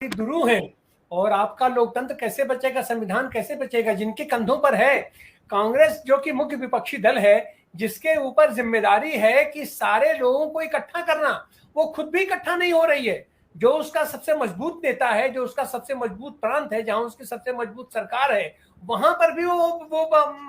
गुरु हैं और आपका लोकतंत्र कैसे बचेगा, संविधान कैसे बचेगा, जिनके कंधों पर है कांग्रेस, जो कि मुख्य विपक्षी दल है, जिसके ऊपर जिम्मेदारी है कि सारे लोगों को इकट्ठा करना, वो खुद भी इकट्ठा नहीं हो रही है। जो उसका सबसे मजबूत नेता है, जो उसका सबसे मजबूत प्रांत है, जहां उसकी सबसे मजबूत सरकार है, वहां पर भी वो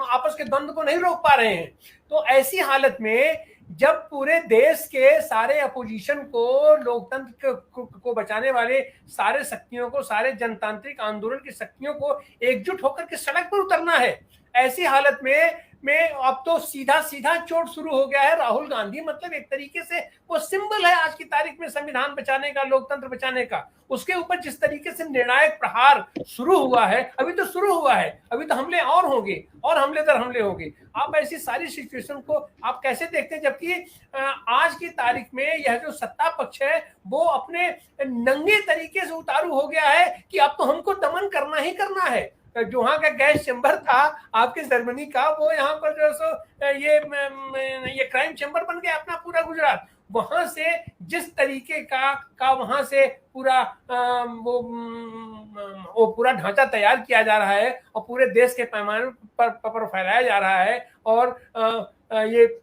आपस के द्वंद्व को नहीं रोक पा रहे हैं। तो ऐसी हालत में जब पूरे देश के सारे अपोजिशन को, लोकतंत्र को बचाने वाले सारे शक्तियों को, सारे जनतांत्रिक आंदोलन की शक्तियों को एकजुट होकर के सड़क पर उतरना है, ऐसी हालत में अब तो सीधा सीधा चोट शुरू हो गया है। राहुल गांधी मतलब एक तरीके से वो सिंबल है आज की तारीख में संविधान बचाने का, लोकतंत्र बचाने का। उसके ऊपर जिस तरीके से निर्णायक प्रहार शुरू हुआ है, अभी तो शुरू हुआ है, अभी तो हमले और होंगे और हमले दर हमले होंगे। आप ऐसी सारी सिचुएशन को आप कैसे देखते हैं, जबकि आज की तारीख में यह जो सत्ता पक्ष है वो अपने नंगे तरीके से उतारू हो गया है कि अब तो हमको दमन करना ही करना है। जो वहां का गैस चैम्बर था आपके जर्मनी का, वो यहाँ पर जो सो ये क्राइम चैम्बर बन गया अपना पूरा गुजरात। वहां से जिस तरीके का वहां से पूरा वो पूरा ढांचा तैयार किया जा रहा है और पूरे देश के पैमाने पर फैलाया जा रहा है, और ये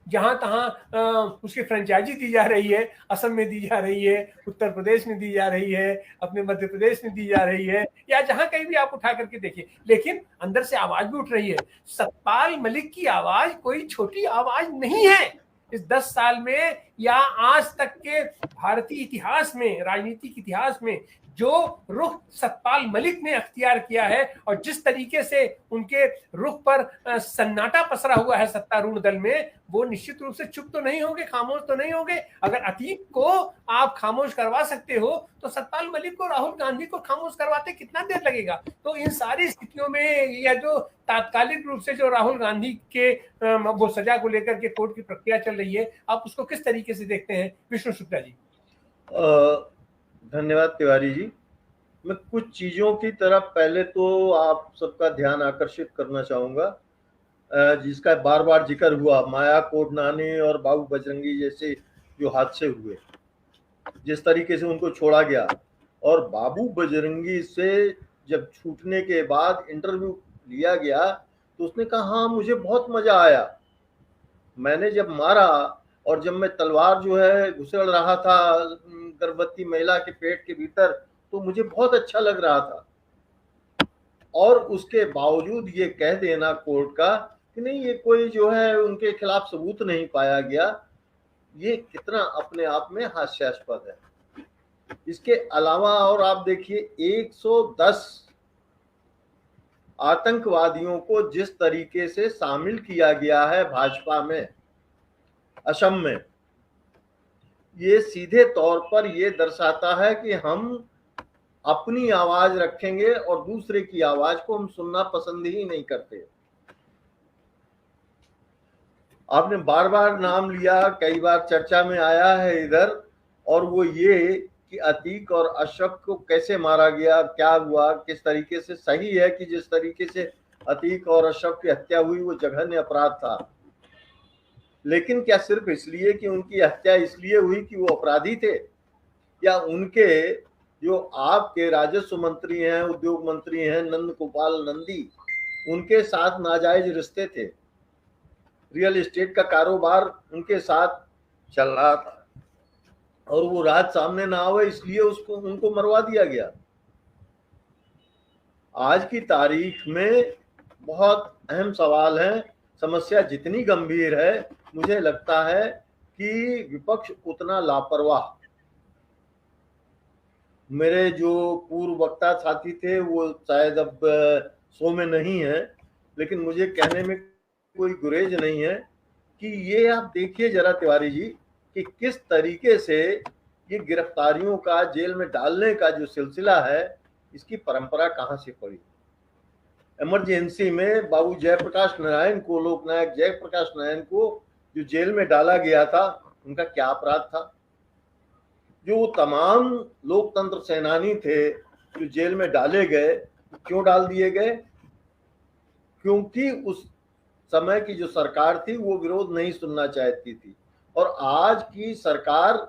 जहां तहां उसकी फ्रेंचाइजी दी जा रही है, असम में दी जा रही है, उत्तर प्रदेश में दी जा रही है, अपने मध्य प्रदेश में दी जा रही है, या जहां कहीं भी आप उठा करके देखिए, लेकिन अंदर से आवाज भी उठ रही है। सतपाल मलिक की आवाज कोई छोटी आवाज नहीं है। इस 10 साल में या आज तक के भारतीय इतिहास में, राजनीतिक इतिहास में जो रुख सतपाल मलिक ने अख्तियार किया है और जिस तरीके से उनके रुख पर सन्नाटा पसरा हुआ है सत्तारूढ़ दल में, वो निश्चित रूप से चुप तो नहीं होंगे, खामोश तो नहीं होंगे। अगर अतीत को आप खामोश करवा सकते हो तो सतपाल मलिक को, राहुल गांधी को खामोश करवाते कितना देर लगेगा। तो इन सारी स्थितियों में यह जो तात्कालिक रूप से जो राहुल गांधी के वो सजा को लेकर के कोर्ट की प्रक्रिया चल रही है, आप उसको किस तरीके से देखते हैं विष्णु शुक्ला जी? धन्यवाद तिवारी जी। मैं कुछ चीजों की तरफ पहले तो आप सबका ध्यान आकर्षित करना चाहूंगा, जिसका बार बार जिक्र हुआ, माया कोडनानी और बाबू बजरंगी जैसे जो हादसे हुए, जिस तरीके से उनको छोड़ा गया, और बाबू बजरंगी से जब छूटने के बाद इंटरव्यू लिया गया तो उसने कहा हाँ मुझे बहुत मजा आया, मैंने जब मारा और जब मैं तलवार जो है घुसेड़ रहा था गर्भवती महिला के पेट के भीतर तो मुझे बहुत अच्छा लग रहा था। और उसके बावजूद ये कह देना कोर्ट का कि नहीं ये कोई जो है उनके खिलाफ सबूत नहीं पाया गया, ये कितना अपने आप में हास्यास्पद है। इसके अलावा और आप देखिए 110 आतंकवादियों को जिस तरीके से शामिल किया गया है भाजपा में असम में, ये सीधे तौर पर ये दर्शाता है कि हम अपनी आवाज रखेंगे और दूसरे की आवाज को हम सुनना पसंद ही नहीं करते। आपने बार बार नाम लिया, कई बार चर्चा में आया है इधर, और वो ये कि अतीक और अशरफ को कैसे मारा गया, क्या हुआ, किस तरीके से। सही है कि जिस तरीके से अतीक और अशरफ की हत्या हुई वो जघन्य अपराध था, लेकिन क्या सिर्फ इसलिए कि उनकी हत्या इसलिए हुई कि वो अपराधी थे, या उनके जो आपके राजस्व मंत्री हैं, उद्योग मंत्री हैं नंद गोपाल नंदी, उनके साथ नाजायज रिश्ते थे, रियल एस्टेट का कारोबार उनके साथ चल रहा था और वो राज सामने ना आवे इसलिए उनको मरवा दिया गया। आज की तारीख में बहुत अहम सवाल है। समस्या जितनी गंभीर है, मुझे लगता है कि विपक्ष उतना लापरवाह। मेरे जो पूर्व वक्ता साथी थे वो शायद अब शो में नहीं है, लेकिन मुझे कहने में कोई गुरेज नहीं है कि ये आप देखिए जरा तिवारी जी कि किस तरीके से ये गिरफ्तारियों का, जेल में डालने का जो सिलसिला है, इसकी परंपरा कहाँ से पड़ी। इमरजेंसी में बाबू जयप्रकाश नारायण को, लोकनायक जयप्रकाश नारायण को जो जेल में डाला गया था, उनका क्या अपराध था। जो तमाम लोकतंत्र सेनानी थे जो जेल में डाले गए, क्यों डाल दिए गए? क्योंकि उस समय की जो सरकार थी वो विरोध नहीं सुनना चाहती थी, और आज की सरकार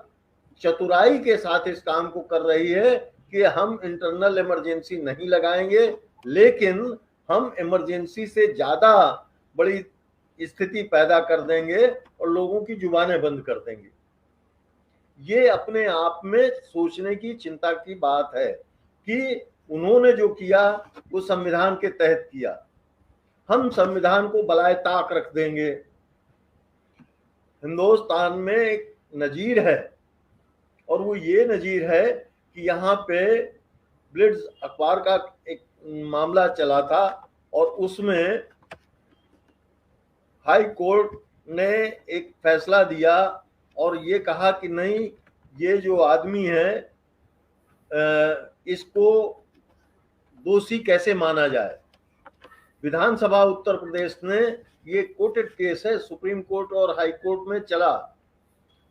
चतुराई के साथ इस काम को कर रही है कि कि हम इंटरनल इमरजेंसी नहीं लगाएंगे, लेकिन हम इमरजेंसी से ज्यादा बड़ी स्थिति पैदा कर देंगे और लोगों की जुबानें बंद कर देंगे। ये अपने आप में सोचने की चिंता की बात है कि उन्होंने जो किया वो संविधान के तहत किया। हम संविधान को बलाए ताक रख देंगे। हिंदुस्तान में एक नजीर है और वो ये नजीर है कि यहाँ पे ब्लिट्ज अखबार का एक मामला चला था और उसमें हाई कोर्ट ने एक फैसला दिया और ये कहा कि नहीं, ये जो आदमी है इसको दोषी कैसे माना जाए। विधानसभा उत्तर प्रदेश ने, ये कोर्टेड केस है, सुप्रीम कोर्ट और हाई कोर्ट में चला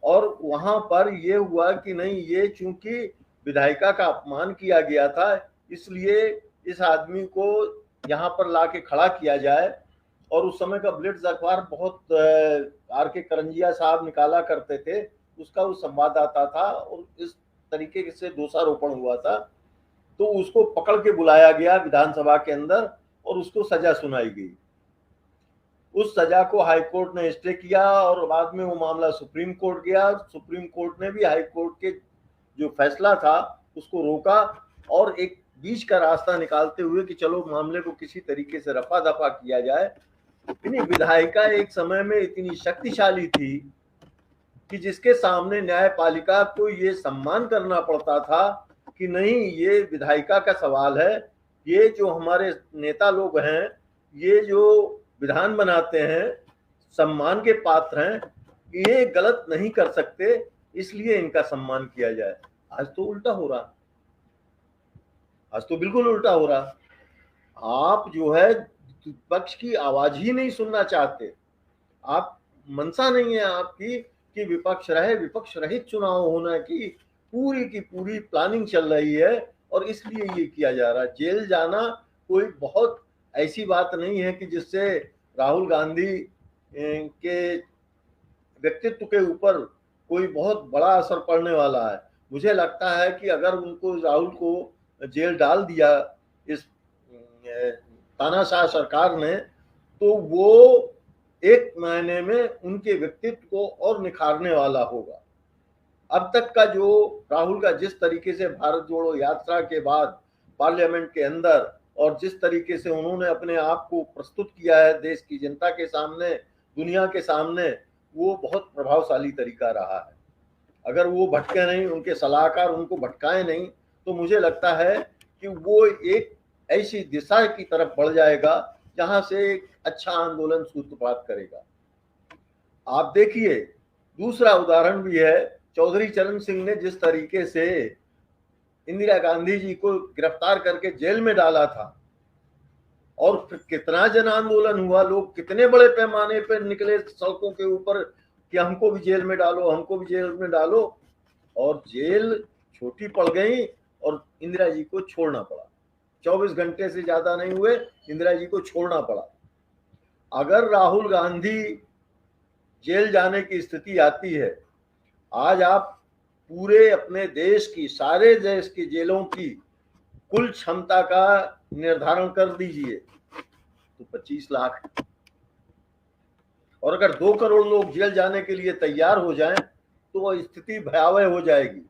और वहां पर ये हुआ कि नहीं, ये चूंकि विधायिका का अपमान किया गया था इसलिए इस आदमी को यहाँ पर लाके खड़ा किया जाए। और उस समय का ब्लिट्ज अखबार बहुत आर के करंजिया साहब निकाला करते थे, उसका वो संवाददाता था और इस तरीके से दोषारोपण हुआ था, तो उसको पकड़ के बुलाया गया विधानसभा के अंदर और उसको सजा सुनाई गई। उस सजा को हाई कोर्ट ने स्टे किया और बाद में वो मामला सुप्रीम कोर्ट गया। सुप्रीम कोर्ट ने भी हाई कोर्ट के जो फैसला था उसको रोका और एक बीच का रास्ता निकालते हुए कि चलो मामले को किसी तरीके से रफा दफा किया जाए। इतनी विधायिका एक समय में इतनी शक्तिशाली थी कि जिसके सामने न्यायपालिका को ये सम्मान करना पड़ता था कि नहीं, ये विधायिका का सवाल है, ये जो हमारे नेता लोग हैं, ये जो विधान बनाते हैं, सम्मान के पात्र हैं, ये गलत नहीं कर सकते, इसलिए इनका सम्मान किया जाए। आज तो उल्टा हो रहा, आज तो बिल्कुल उल्टा हो रहा। आप जो है विपक्ष की आवाज ही नहीं सुनना चाहते। आप मंशा नहीं है आपकी कि विपक्ष रहे, विपक्ष रहित चुनाव होना की पूरी प्लानिंग चल रही है और इसलिए ये किया जा रहा है। जेल जाना कोई बहुत ऐसी बात नहीं है कि जिससे राहुल गांधी के व्यक्तित्व के ऊपर कोई बहुत बड़ा असर पड़ने वाला है। मुझे लगता है कि अगर उनको, राहुल को जेल डाल दिया इस तानाशाह सरकार ने, तो वो एक महीने में उनके व्यक्तित्व को और निखारने वाला होगा। अब तक का जो राहुल का जिस तरीके से भारत जोड़ो यात्रा के बाद पार्लियामेंट के अंदर और जिस तरीके से उन्होंने अपने आप को प्रस्तुत किया है देश की जनता के सामने, दुनिया के सामने, वो बहुत प्रभावशाली तरीका रहा है। अगर वो भटके नहीं, उनके सलाहकार उनको भटकाए नहीं, तो मुझे लगता है कि वो एक ऐसी दिशा की तरफ बढ़ जाएगा जहां से एक अच्छा आंदोलन सूत्रपात करेगा। आप देखिए, दूसरा उदाहरण भी है, चौधरी चरण सिंह ने जिस तरीके से इंदिरा गांधी जी को गिरफ्तार करके जेल में डाला था और फिर कितना जन आंदोलन हुआ, लोग कितने बड़े पैमाने पर निकले सड़कों के ऊपर कि हमको भी जेल में डालो, हमको भी जेल में डालो, और जेल छोटी पड़ गई और इंदिरा जी को छोड़ना पड़ा। 24 घंटे से ज्यादा नहीं हुए, इंदिरा जी को छोड़ना पड़ा। अगर राहुल गांधी जेल जाने की स्थिति आती है, आज आप पूरे अपने देश की, सारे देश की जेलों की कुल क्षमता का निर्धारण कर दीजिए तो 25 लाख, और अगर 2 करोड़ लोग जेल जाने के लिए तैयार हो जाएं तो स्थिति भयावह हो जाएगी।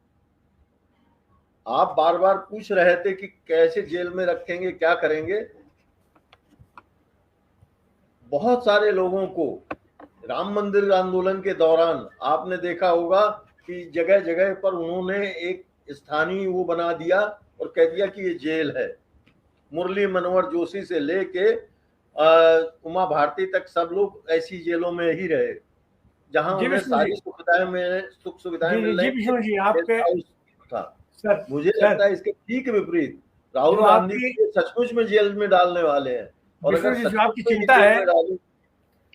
आप बार बार पूछ रहे थे कि कैसे जेल में रखेंगे, क्या करेंगे। बहुत सारे लोगों को राम मंदिर आंदोलन के दौरान आपने देखा होगा कि जगह जगह पर उन्होंने एक स्थानीय वो बना दिया और कह दिया कि ये जेल है। मुरली मनोहर जोशी से लेके उमा भारती तक सब लोग ऐसी जेलों में ही रहे जहां उन्हें सारी सुख सुविधाएं मिल रही था। मुझे लगता है इसके ठीक विपरीत राहुल गांधी सचमुच में जेल में डालने वाले हैं। और अगर जो आपकी चिंता है,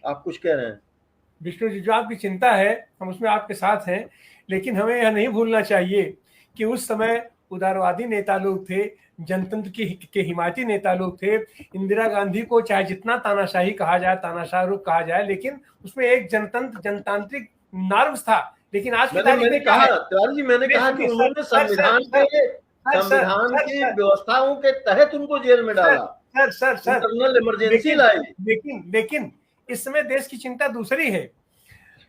आप कुछ कह रहे हैं विष्णु जी, जो आपकी चिंता है हम उसमें आपके साथ हैं, लेकिन हमें यह नहीं भूलना चाहिए कि उस समय उदारवादी नेता लोग थे, जनतंत्र के हिमायती नेता लोग थे। इंदिरा गांधी को चाहे जितना तानाशाही कहा जाए, तानाशाह रूप कहा जाए, लेकिन उसमें एक जनतांत्रिक नार्व था। लेकिन आज मैंने कहा तिवारी जी, मैंने कहा कि उन्होंने संविधान के संविधान की व्यवस्थाओं के तहत उनको जेल में डाला, सर इंटरनल इमरजेंसी लाई। लेकिन इसमें देश की चिंता दूसरी है।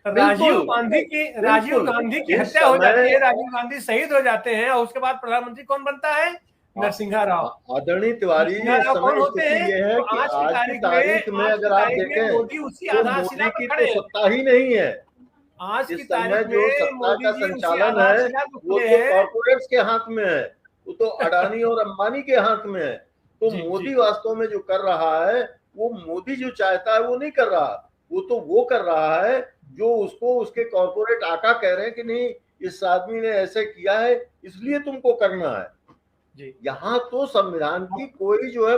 राजीव गांधी की हत्या हो जाती है, राजीव गांधी शहीद हो जाते हैं, और उसके बाद प्रधानमंत्री कौन बनता है? नरसिम्हा राव। आदरणीय तिवारी, इस समय स्थिति ये है कि आज की तारीख में अगर आप देखें मोदी उसी तो आधारशिला मोदी पर की खड़े तो सत्ता ही नहीं है। आज की इस समय तारीख जो में सत्ता का मोदी जी उसी संचालन है आधारशिला पर वो खड़े तो हैं। कॉर्पोरेट्स के हाथ में है, वो तो अडानी और अंबानी के हाथ में है। तो मोदी वास्तव में जो कर रहा है, वो मोदी जो चाहता है वो नहीं कर रहा, वो तो वो कर रहा है जो उसको उसके कॉर्पोरेट आका कह रहे हैं कि नहीं, इस आदमी ने ऐसे किया है इसलिए तुमको करना है। यहाँ तो संविधान की कोई जो है